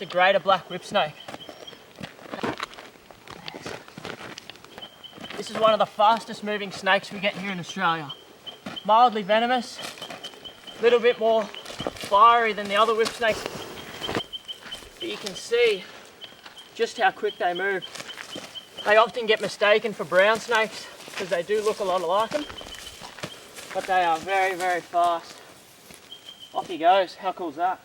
greater black whip snake. This is one of the fastest moving snakes we get here in Australia. Mildly venomous, a little bit more fiery than the other whip snakes. But you can see just how quick they move. They often get mistaken for brown snakes because they do look a lot like them, but they are very, very fast. Off he goes. How cool is that?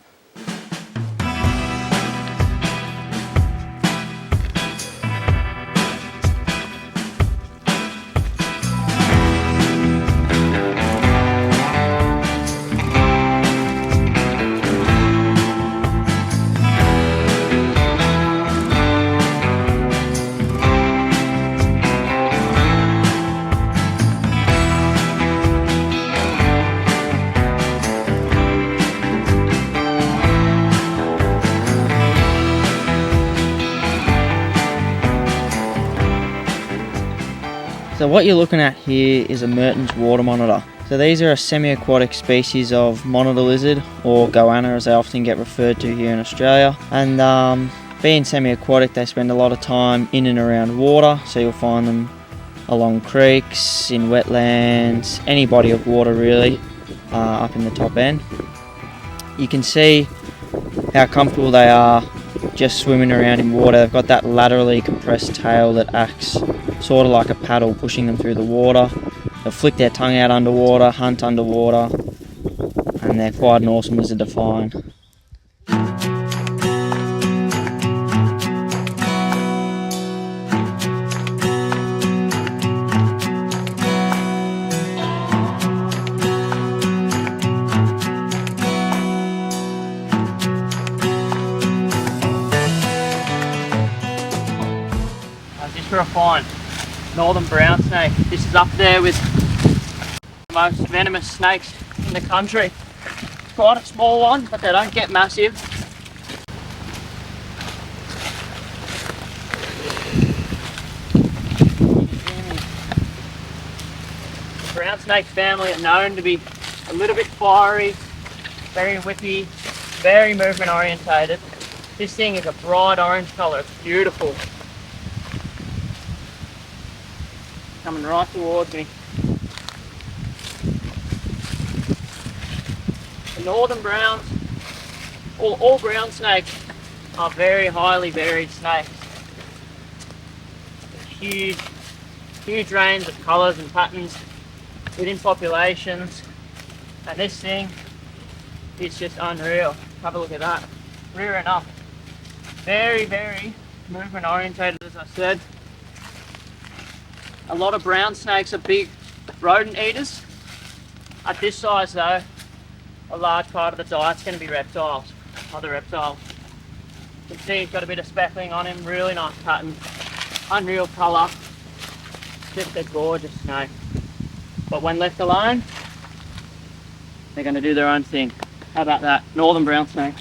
So what you're looking at here is a Merton's water monitor. So these are a semi-aquatic species of monitor lizard, or goanna as they often get referred to here in Australia. And being semi-aquatic, they spend a lot of time in and around water, so you'll find them along creeks, in wetlands, any body of water really, up in the top end. You can see how comfortable they are just swimming around in water. They've got that laterally compressed tail that acts sort of like a paddle pushing them through the water. They'll flick their tongue out underwater, hunt underwater, and they're quite an awesome lizard to find. Just for a find. Northern brown snake. This is up there with the most venomous snakes in the country. It's quite a small one, but they don't get massive. The brown snake family are known to be a little bit fiery, very whippy, very movement orientated. This thing is a bright orange colour, it's beautiful. Coming right towards me. The northern browns, all brown snakes are very highly varied snakes. Huge range of colours and patterns within populations, and this thing is just unreal. Have a look at that. Rearing up. Very, very movement orientated, as I said. A lot of brown snakes are big rodent eaters. At this size though, a large part of the diet's going to be reptiles, other reptiles. You can see he's got a bit of speckling on him, really nice pattern, unreal colour, just a gorgeous snake. But when left alone, they're going to do their own thing. How about that? Northern brown snake.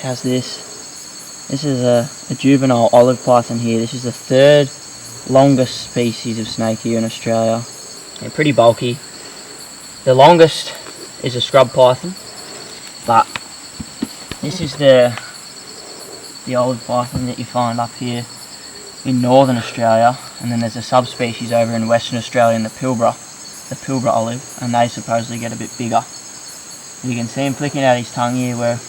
How's this? This is a juvenile olive python here. This is the third longest species of snake here in Australia. They're pretty bulky. The longest is a scrub python, but this is the olive python that you find up here in northern Australia, and then there's a subspecies over in Western Australia in the Pilbara olive, and they supposedly get a bit bigger. You can see him flicking out his tongue here. We're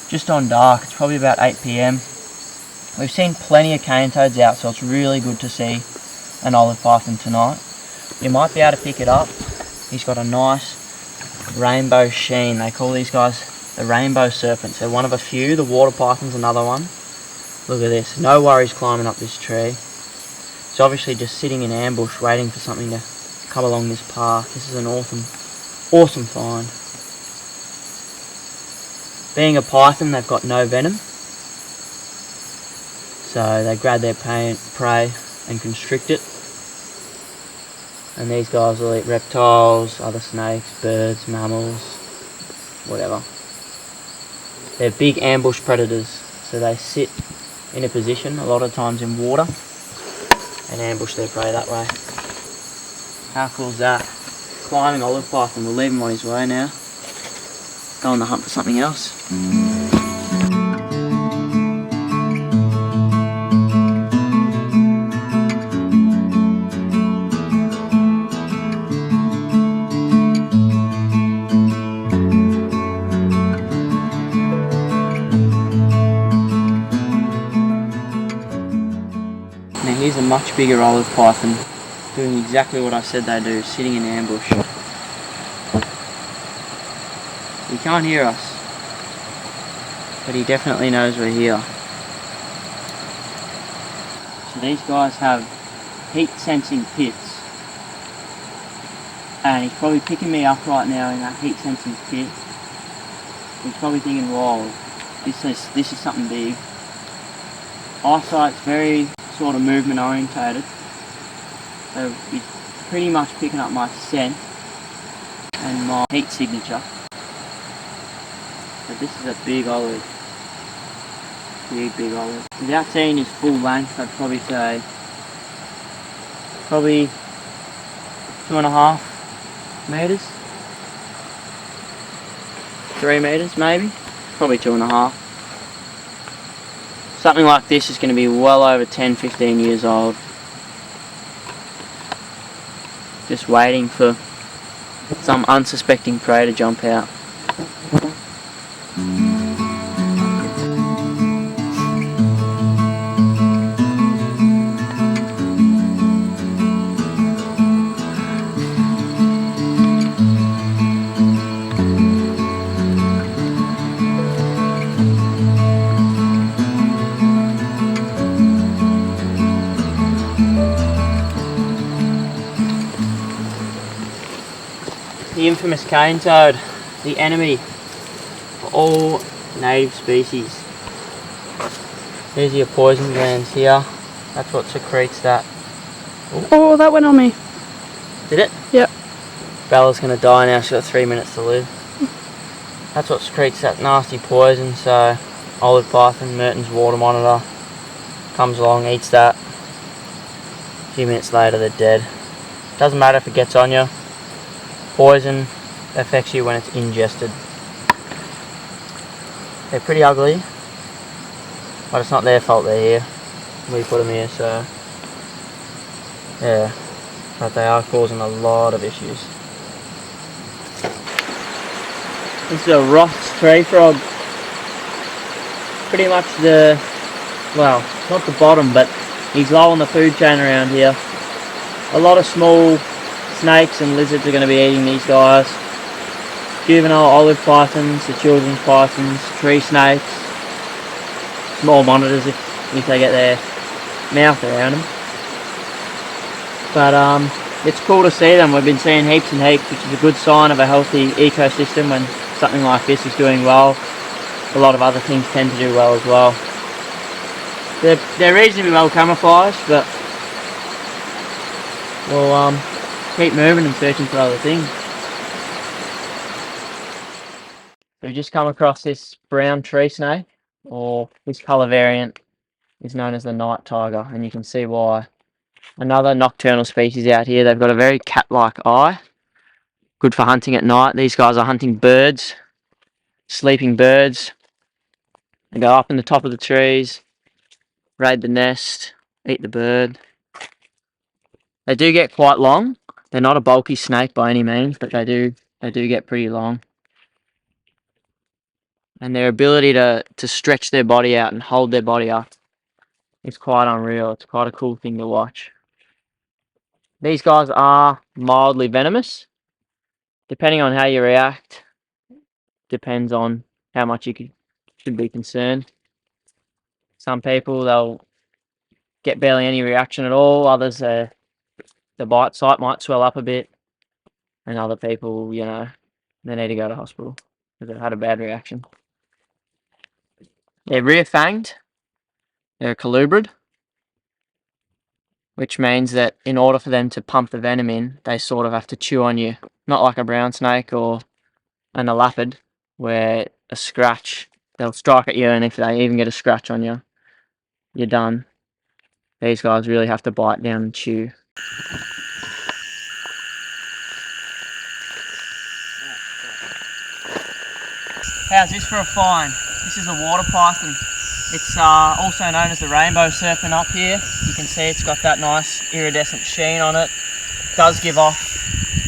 just on dark, it's probably about 8 PM. We've seen plenty of cane toads out, so it's really good to see an olive python tonight. You might be able to pick it up. He's got a nice rainbow sheen. They call these guys the rainbow serpents. They're one of a few. The water python's another one. Look at this, no worries climbing up this tree. It's obviously just sitting in ambush waiting for something to come along this path. This is an awesome find. Being a python, they've got no venom, so they grab their prey and constrict it. And these guys will eat reptiles, other snakes, birds, mammals, whatever. They're big ambush predators, so they sit in a position, a lot of times in water, and ambush their prey that way. How cool is that? Climbing olive python, we'll leave him on his way now. Go on the hunt for something else. Now here's a much bigger olive python, doing exactly what I said they do, sitting in ambush. He can't hear us, but he definitely knows we're here. So these guys have heat sensing pits, and he's probably picking me up right now in that heat sensing pit. He's probably thinking, whoa, this is something big. Eyesight's very sort of movement orientated, so he's pretty much picking up my scent and my heat signature. But this is a big olive. Big olive. Without seeing his full length, I'd probably say probably 2.5 meters. 3 meters maybe. Probably 2.5. Something like this is going to be well over 10-15 years old. Just waiting for some unsuspecting prey to jump out. The infamous cane toad, the enemy for all native species. There's your poison glands here. That's what secretes that. Oh, that went on me. Did it? Yep. Bella's gonna die now, she's got 3 minutes to live. That's what secretes that nasty poison, so olive python, Merton's water monitor, comes along, eats that. A few minutes later they're dead. Doesn't matter if it gets on you. Poison affects you when it's ingested. They're pretty ugly, but it's not their fault they're here. We put them here, so yeah. But they are causing a lot of issues. This is a Ross tree frog. Pretty much well, not the bottom, but he's low on the food chain around here. A lot of small snakes and lizards are going to be eating these guys. Juvenile olive pythons, the children's pythons, tree snakes, small monitors if they get their mouth around them. But it's cool to see them. We've been seeing heaps and heaps, which is a good sign of a healthy ecosystem. When something like this is doing well, a lot of other things tend to do well as well. They're reasonably well camouflaged, but we'll keep moving and searching for other things. We've just come across this brown tree snake, or this colour variant is known as the night tiger, and you can see why. Another nocturnal species out here. They've got a very cat-like eye, good for hunting at night. These guys are hunting birds, sleeping birds. They go up in the top of the trees, raid the nest, eat the bird. They do get quite long. They're not a bulky snake by any means, but they do get pretty long. And their ability to stretch their body out and hold their body up is quite unreal. It's quite a cool thing to watch. These guys are mildly venomous. Depending on how you react, depends on how much you should be concerned. Some people, they'll get barely any reaction at all. Others, the bite site might swell up a bit. And other people, you know, they need to go to hospital because they've had a bad reaction. They're rear-fanged. They're a colubrid. which means that in order for them to pump the venom in, they sort of have to chew on you. Not like a brown snake or an elapid, where a scratch, they'll strike at you, and if they even get a scratch on you, you're done. These guys really have to bite down and chew. How's this for a find? This is a water python. It's also known as the rainbow serpent up here. You can see it's got that nice iridescent sheen on it. It does give off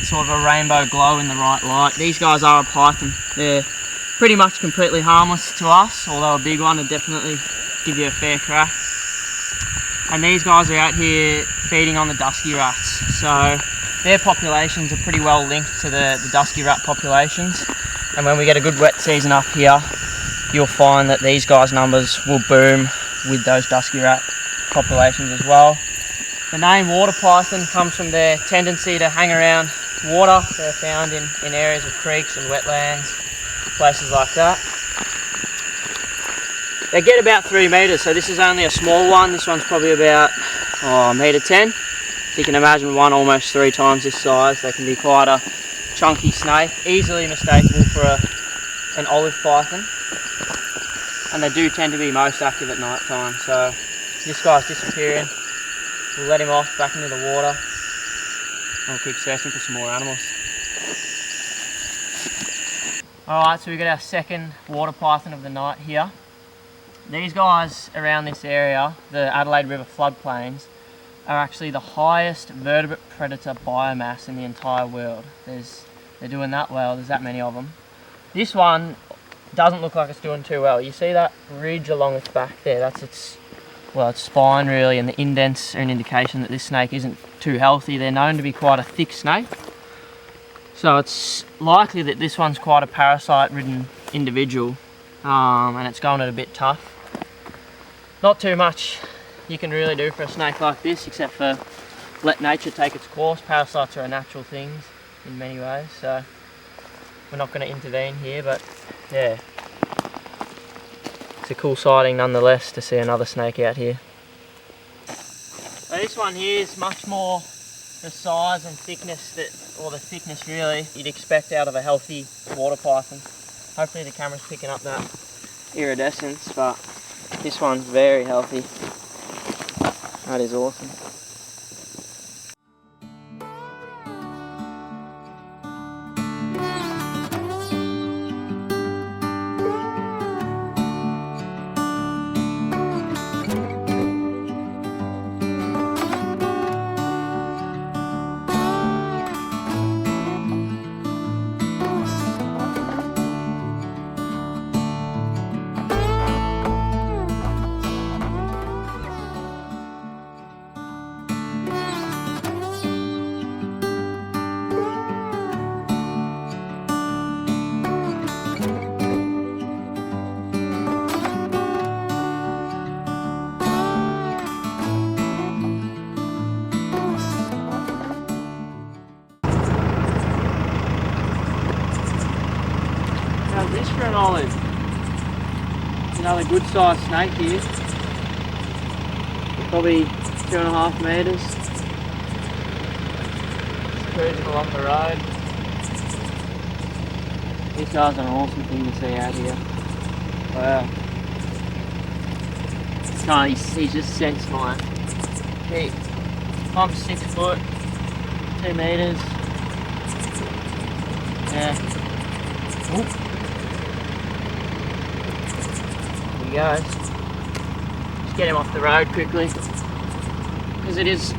sort of a rainbow glow in the right light. These guys are a python. They're pretty much completely harmless to us, although a big one would definitely give you a fair crack. And these guys are out here feeding on the dusky rats. So their populations are pretty well linked to the dusky rat populations. And when we get a good wet season up here, you'll find that these guys' numbers will boom with those dusky rat populations as well. The name water python comes from their tendency to hang around water. They're found in areas of creeks and wetlands, places like that. They get about 3 metres, so this is only a small one. This one's probably about $1.10 m. So you can imagine one almost 3 times this size. They can be quite a chunky snake, easily mistakable for an olive python. And they do tend to be most active at night time. So this guy's disappearing. We'll let him off back into the water. We'll keep searching for some more animals. Alright, so we've got our second water python of the night here. These guys around this area, the Adelaide River floodplains, are actually the highest vertebrate predator biomass in the entire world. They're doing that well, there's that many of them. This one doesn't look like it's doing too well. You see that ridge along its back there? That's its spine really, and the indents are an indication that this snake isn't too healthy. They're known to be quite a thick snake. So it's likely that this one's quite a parasite-ridden individual, and it's going it a bit tough. Not too much you can really do for a snake like this, except for let nature take its course. Parasites are a natural things in many ways, so we're not going to intervene here, but yeah. It's a cool sighting nonetheless to see another snake out here. So this one here is much more the size and thickness or the thickness really you'd expect out of a healthy water python. Hopefully the camera's picking up that iridescence, but this one's very healthy. That is awesome. How's this for an olive? Another good sized snake here. Probably 2.5 metres. Just cruising along the road. These guys are an awesome thing to see out here. Wow. He's just sense-fine. I'm 6 foot, 2 metres. Yeah. Oop. There he goes. Just get him off the road quickly, because it is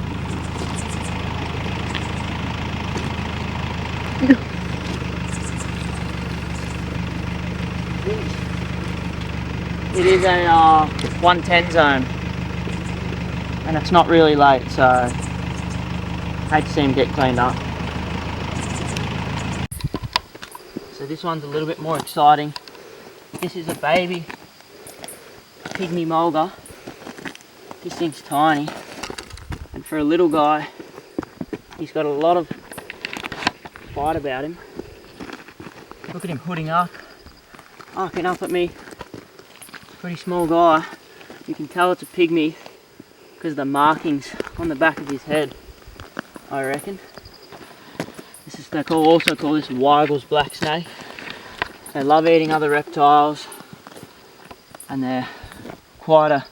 it is a 110 zone, and it's not really late, so I hate to see him get cleaned up. So this one's a little bit more exciting. This is a baby Pygmy mulga. This thing's tiny, and for a little guy, he's got a lot of fight about him. Look at him hooding up, arcing up at me. Pretty small guy. You can tell it's a Pygmy because of the markings on the back of his head, I reckon. This is, they also call this Weigel's black snake. They love eating other reptiles, and they're quite a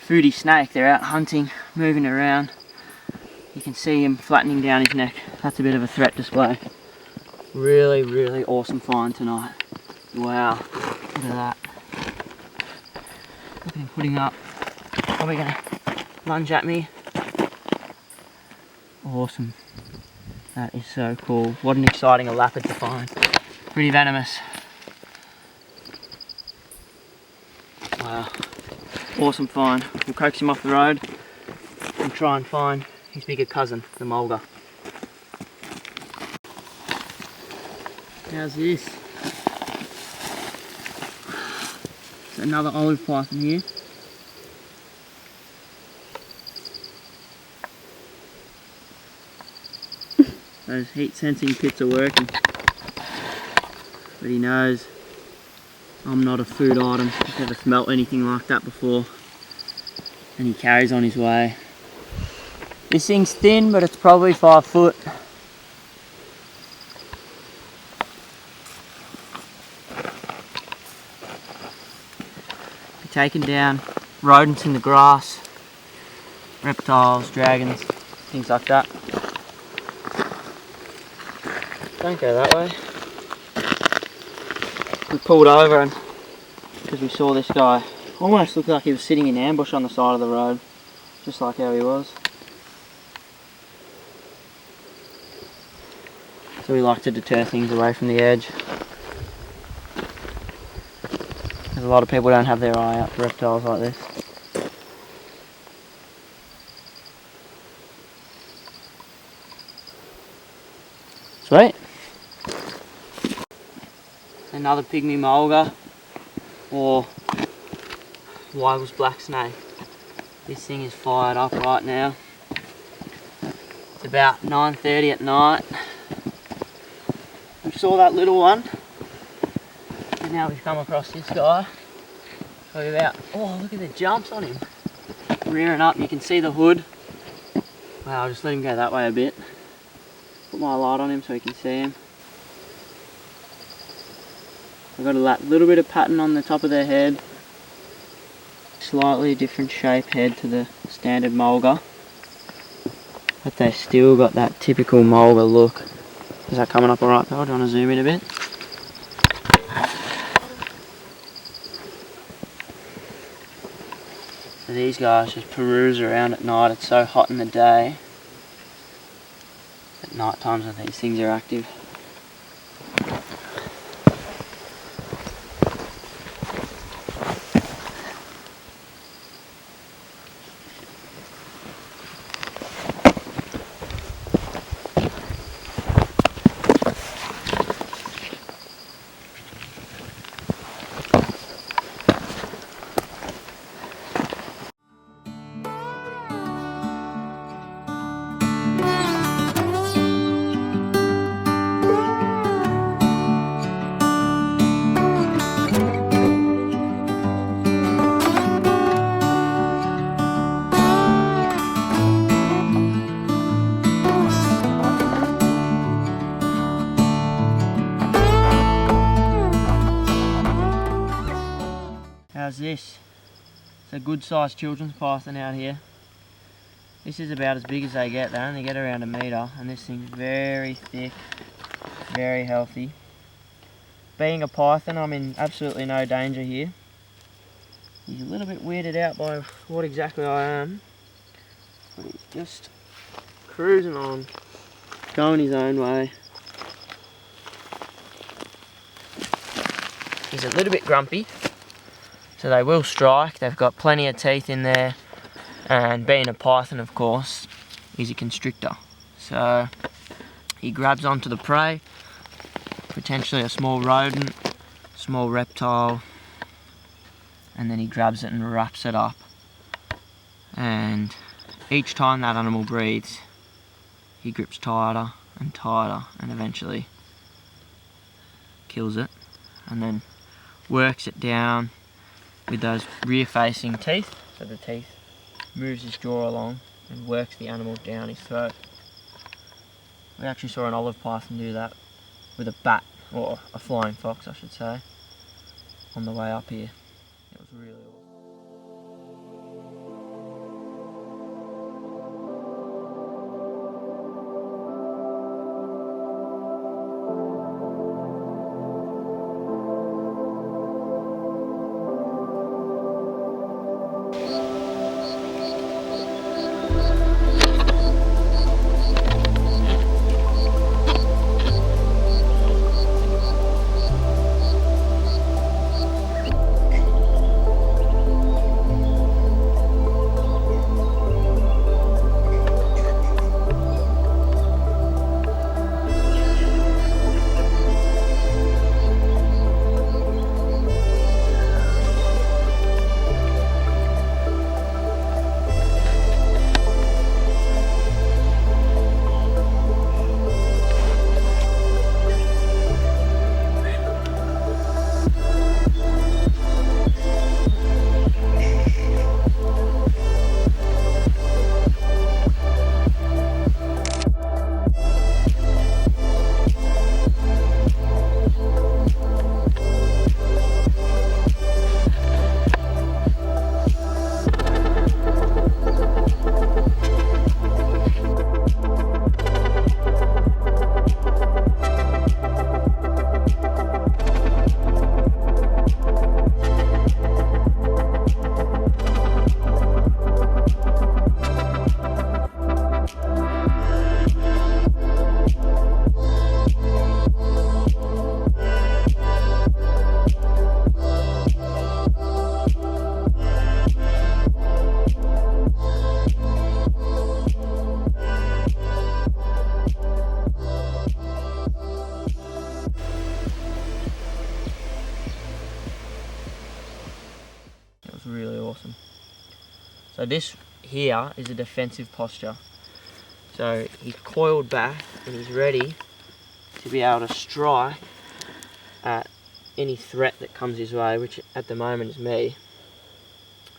foodie snake. They're out hunting, moving around. You can see him flattening down his neck. That's a bit of a threat display. Really, really awesome find tonight. Wow, look at that. Look at him putting up. Probably gonna lunge at me. Awesome. That is so cool. What an exciting elapid to find. Pretty venomous. Wow. Awesome find. We'll coax him off the road and try and find his bigger cousin, the mulga. How's this? There's another olive python here. Those heat sensing pits are working. But he knows I'm not a food item. He's never smelt anything like that before. And he carries on his way. This thing's thin, but it's probably 5 foot. Taking down rodents in the grass, reptiles, dragons, things like that. Don't go that way. We pulled over because we saw this guy. Almost looked like he was sitting in ambush on the side of the road, just like how he was. So we like to deter things away from the edge. Because a lot of people don't have their eye out for reptiles like this. Sweet. Another pygmy mulga, or Weigel's black snake. This thing is fired up right now. It's about 9:30 at night. We saw that little one, and now we've come across this guy. Probably about, oh, look at the jumps on him. Rearing up, you can see the hood. Wow, I'll just let him go that way a bit. Put my light on him so he can see him. I've got a little bit of pattern on the top of their head. Slightly different shape head to the standard mulga. But they still got that typical mulga look. Is that coming up alright, pal? Do you want to zoom in a bit? So these guys just peruse around at night. It's so hot in the day. At night times when these things are active. How's this? It's a good sized children's python out here. This is about as big as they get. They only get around 1 metre, and this thing's very thick, very healthy. Being a python, I'm in absolutely no danger here. He's a little bit weirded out by what exactly I am, but he's just cruising on, going his own way. He's a little bit grumpy. So they will strike. They've got plenty of teeth in there, and being a python, of course, is a constrictor. So he grabs onto the prey, potentially a small rodent, small reptile, and then he grabs it and wraps it up. And each time that animal breathes, he grips tighter and tighter, and eventually kills it, and then works it down with those rear facing teeth, so the teeth moves his jaw along and works the animal down his throat. We actually saw an olive python do that with a bat, or a flying fox I should say, on the way up here. It was really awesome. Really awesome. So this here is a defensive posture. So he's coiled back and he's ready to be able to strike at any threat that comes his way, which at the moment is me.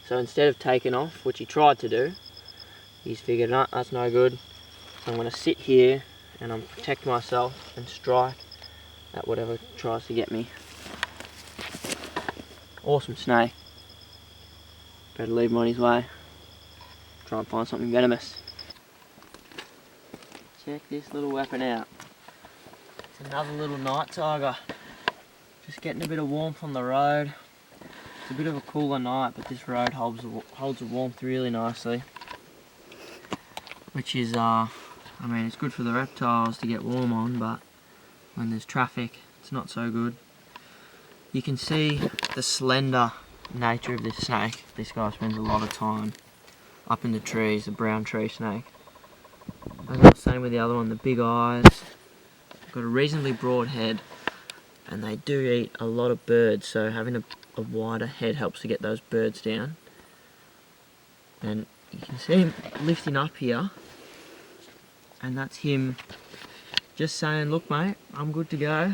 So instead of taking off, which he tried to do, he's figured, no, that's no good. So I'm going to sit here and I'm protect myself and strike at whatever tries to get me. Awesome snake. Better leave him on his way. Try and find something venomous. Check this little weapon out. It's another little night tiger. Just getting a bit of warmth on the road. It's a bit of a cooler night, but this road holds the warmth really nicely. Which is, I mean, it's good for the reptiles to get warm on, but when there's traffic, it's not so good. You can see the slender nature of this snake. This guy spends a lot of time up in the trees, the brown tree snake. As I was saying with the other one, the big eyes, got a reasonably broad head, and they do eat a lot of birds, so having a wider head helps to get those birds down. And you can see him lifting up here, and that's him just saying, look mate, I'm good to go,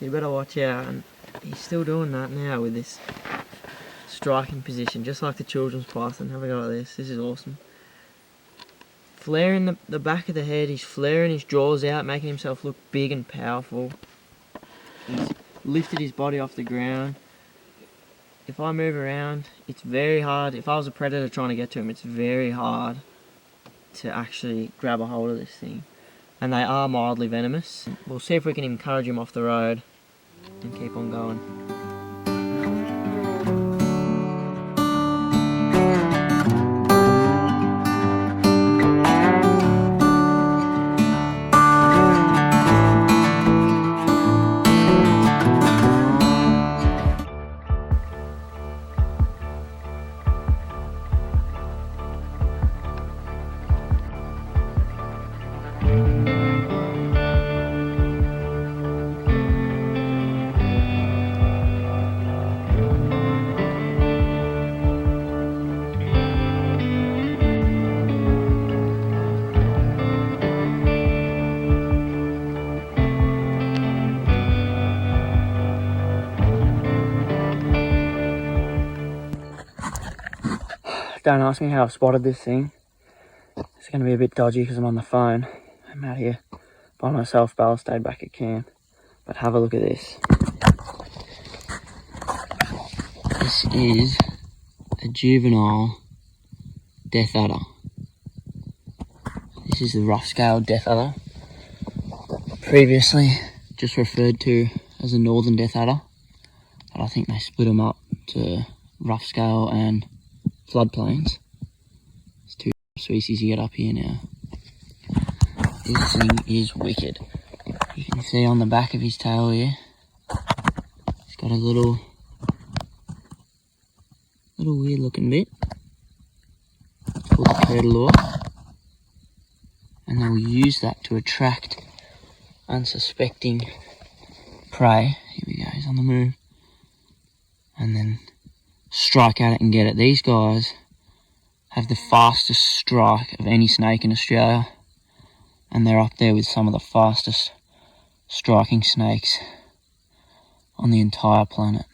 you better watch out. And he's still doing that now with this striking position, just like the children's python. Have a go at this. This is awesome. Flaring the back of the head, he's flaring his jaws out, making himself look big and powerful. He's lifted his body off the ground. If I move around, it's very hard. If I was a predator trying to get to him, it's very hard to actually grab a hold of this thing. And they are mildly venomous. We'll see if we can encourage him off the road and keep on going. Don't ask me how I've spotted this thing. It's going to be a bit dodgy because I'm on the phone. I'm out here by myself. Bella stayed back at camp. But have a look at this. This is a juvenile death adder. This is the rough-scaled death adder. Previously just referred to as a northern death adder. But I think they split them up to rough scale and floodplains. There's two species you get up here now. This thing is wicked. You can see on the back of his tail here, he's got a little weird looking bit. It's called the curtilor. And they'll use that to attract unsuspecting prey. Here we go, he's on the move. And then strike at it and get it. These guys have the fastest strike of any snake in Australia. And they're up there with some of the fastest striking snakes on the entire planet.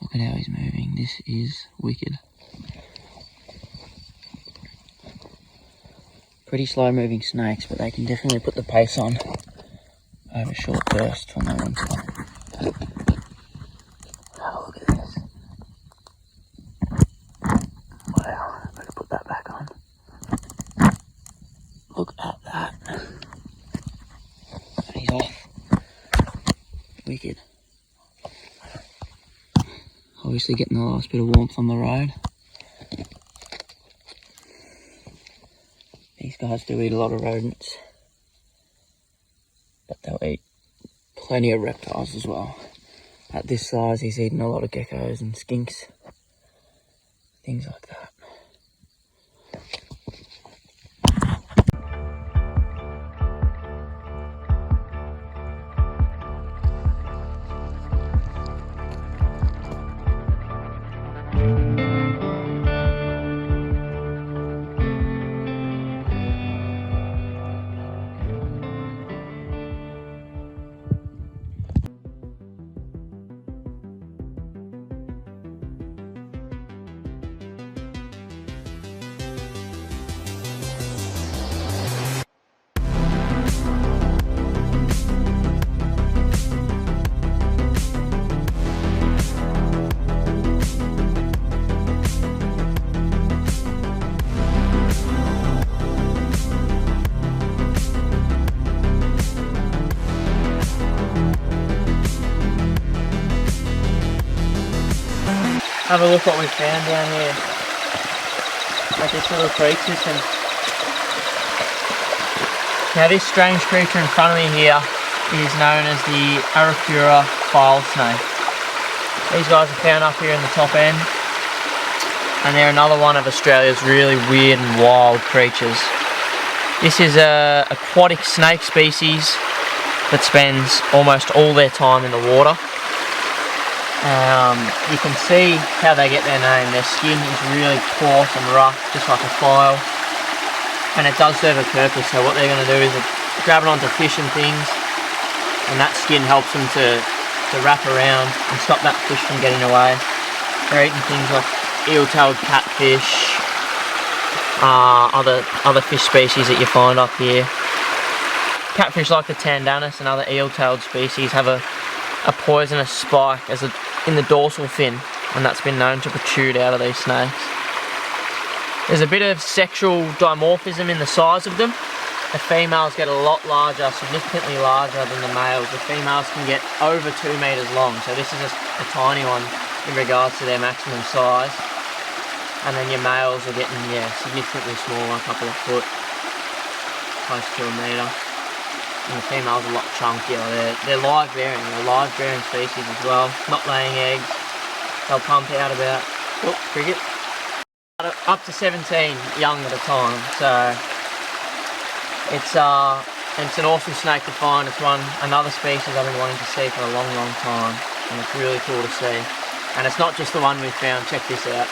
Look at how he's moving. This is wicked. Pretty slow moving snakes, but they can definitely put the pace on over short bursts when they want to. Oh, look at this. Wow, I better put that back on. Look at that. And he's off. Wicked. Obviously getting the last bit of warmth on the road. These guys do eat a lot of rodents, but they'll eat plenty of reptiles as well. At this size, he's eating a lot of geckos and skinks, things like that. Have a look what we found down here at this little creek system. Now this strange creature in front of me here is known as the Arafura file snake. These guys are found up here in the top end, and they're another one of Australia's really weird and wild creatures. This is a aquatic snake species that spends almost all their time in the water. You can see how they get their name. Their skin is really coarse and rough, just like a file, and it does serve a purpose. So what they're going to do is grab it onto fish and things, and that skin helps them to wrap around and stop that fish from getting away. They're eating things like eel-tailed catfish, other fish species that you find up here. Catfish like the tandanus and other eel-tailed species have a poisonous spike in the dorsal fin, and that's been known to protrude out of these snakes. There's a bit of sexual dimorphism in the size of them. The females get a lot larger, significantly larger than the males. The females can get over 2 meters long, so this is a tiny one in regards to their maximum size. And then your males are getting, significantly smaller, a couple of foot, close to 1 meter. And the females are a lot chunkier. They're live bearing. They're live bearing species as well. Not laying eggs. They'll pump out about cricket up to 17 young at a time. So it's an awesome snake to find. It's another species I've been wanting to see for a long, long time, and it's really cool to see. And it's not just the one we found. Check this out.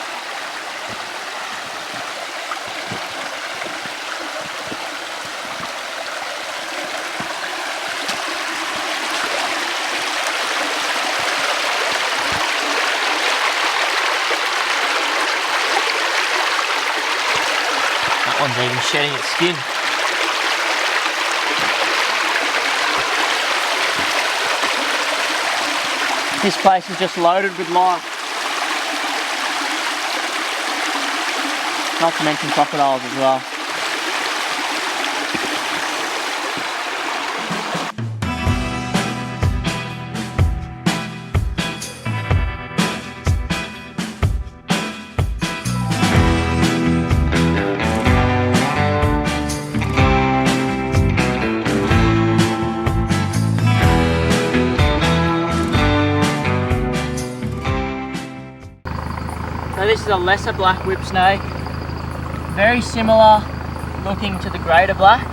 one's even shedding its skin. This place is just loaded with life. Not to mention crocodiles as well. So this is a lesser black whip snake, very similar looking to the greater black,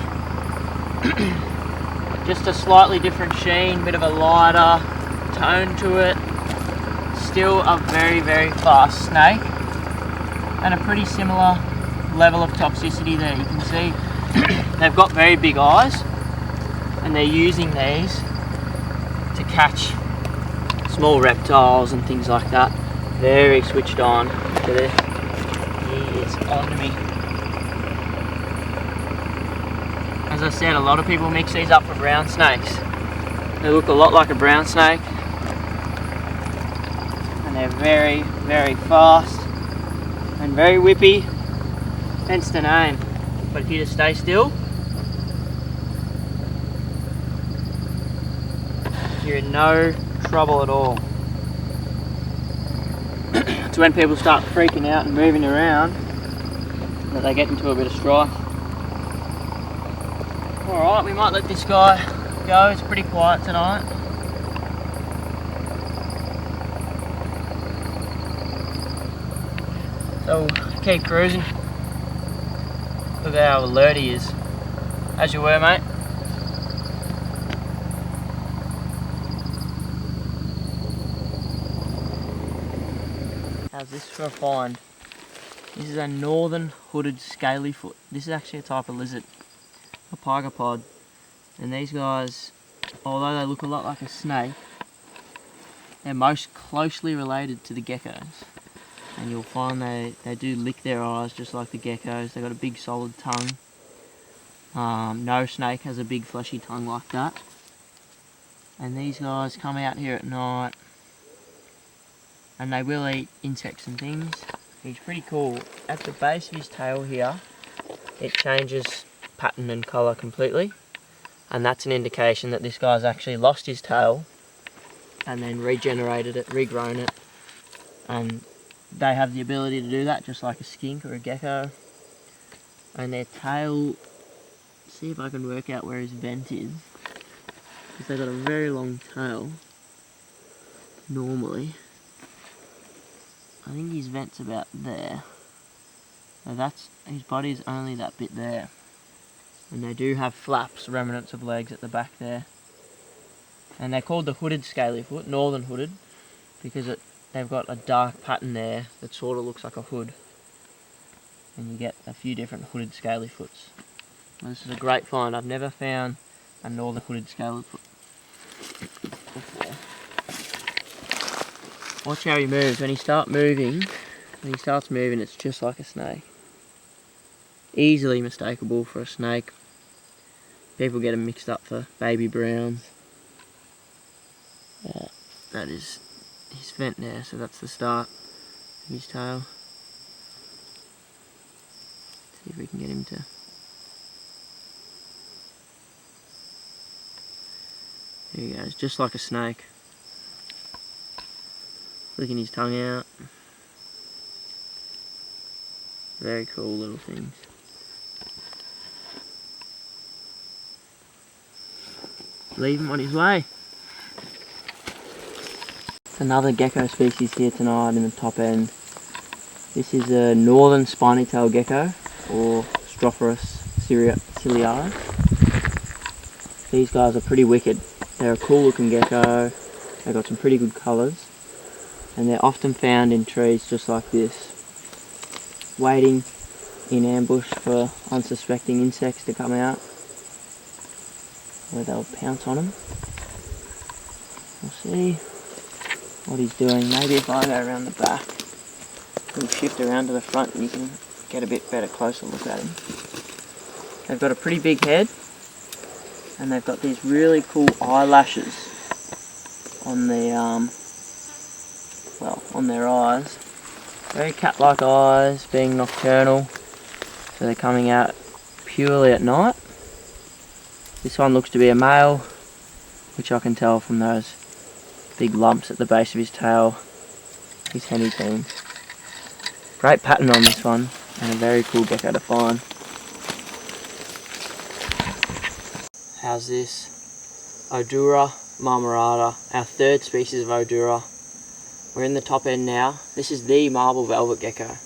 just a slightly different sheen, bit of a lighter tone to it, still a very fast snake, and a pretty similar level of toxicity there. You can see they've got very big eyes and they're using these to catch small reptiles and things like that. Very switched on. Look at this. He is on me. As I said, a lot of people mix these up for brown snakes. They look a lot like a brown snake. And they're very fast and very whippy. Hence the name. But if you just stay still, you're in no trouble at all. It's when people start freaking out and moving around that they get into a bit of strife. Alright, we might let this guy go. It's pretty quiet tonight. So we'll keep cruising. Look at how alert he is. As you were, mate. How's this for a find? This is a northern hooded scaly foot. This is actually a type of lizard, a pygmy. And these guys, although they look a lot like a snake, they're most closely related to the geckos. And you'll find they do lick their eyes just like the geckos. They've got a big solid tongue. No snake has a big fleshy tongue like that. And these guys come out here at night and they will eat insects and things. He's pretty cool. At the base of his tail here, it changes pattern and colour completely, and that's an indication that this guy's actually lost his tail and then regenerated it, regrown it, and they have the ability to do that just like a skink or a gecko. And their tail, see if I can work out where his vent is, because they've got a very long tail normally. I think his vent's about there. So that's, his body's only that bit there. And they do have flaps, remnants of legs at the back there. And they're called the hooded scaly foot, northern hooded, because they've got a dark pattern there that sort of looks like a hood. And you get a few different hooded scaly foots. And this is a great find. I've never found a northern hooded scaly foot before. Watch how he moves. When he starts moving, it's just like a snake. Easily mistakable for a snake. People get them mixed up for baby browns. That is his vent there, so that's the start of his tail. See if we can get him to... There he goes, just like a snake. Flicking his tongue out. Very cool little things. Leave him on his way. Another gecko species here tonight in the top end. This is a northern spiny-tailed gecko, or Strophoros ciliaris. These guys are pretty wicked. They're a cool looking gecko. They've got some pretty good colours. And they're often found in trees just like this, waiting in ambush for unsuspecting insects to come out, where they'll pounce on them. We'll see what he's doing. Maybe if I go around the back, he'll shift around to the front and you can get a bit better closer look at him. They've got a pretty big head, and they've got these really cool eyelashes on the on their eyes. Very cat-like eyes, being nocturnal, so they're coming out purely at night. This one looks to be a male, which I can tell from those big lumps at the base of his tail, his henny team. Great pattern on this one, and a very cool gecko to find. How's this? Odura marmorata, our third species of Odura. We're in the top end now. This is the marble velvet gecko.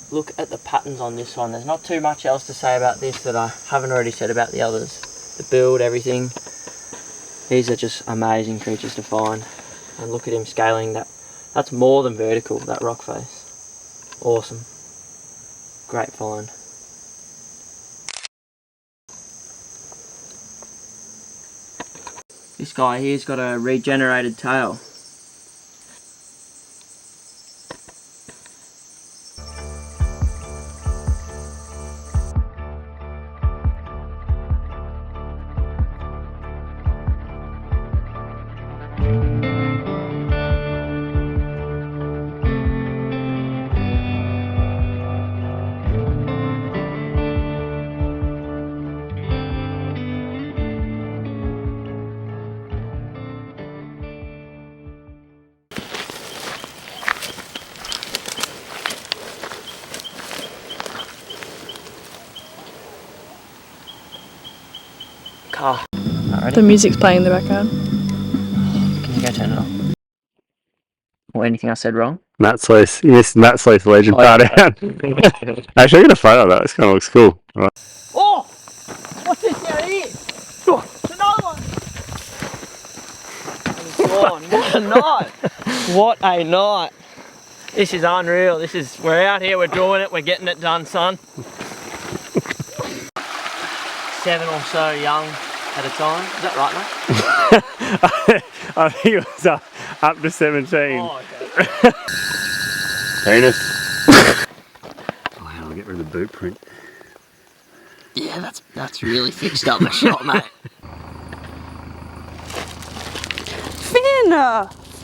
Look at the patterns on this one. There's not too much else to say about this that I haven't already said about the others. The build, everything. These are just amazing creatures to find. And look at him scaling that. That's more than vertical, that rock face. Awesome. Great find. This guy here's got a regenerated tail. Car. The music's playing in the background. Can you go turn it off? Or anything I said wrong? Matt Sloth, you missed Matt Sloth legend part out. Actually, I got a photo of that. This kind of looks cool. Right. Oh! What's this down here? Oh, it's another one! What a night! What a night! This is unreal. We're out here, we're doing it, we're getting it done, son. 7 or so young at a time. Is that right, mate? I think it was up to 17. Oh, okay. Penis. Oh, I'll get rid of the boot print. Yeah, that's really fixed up the shot, mate. Finn!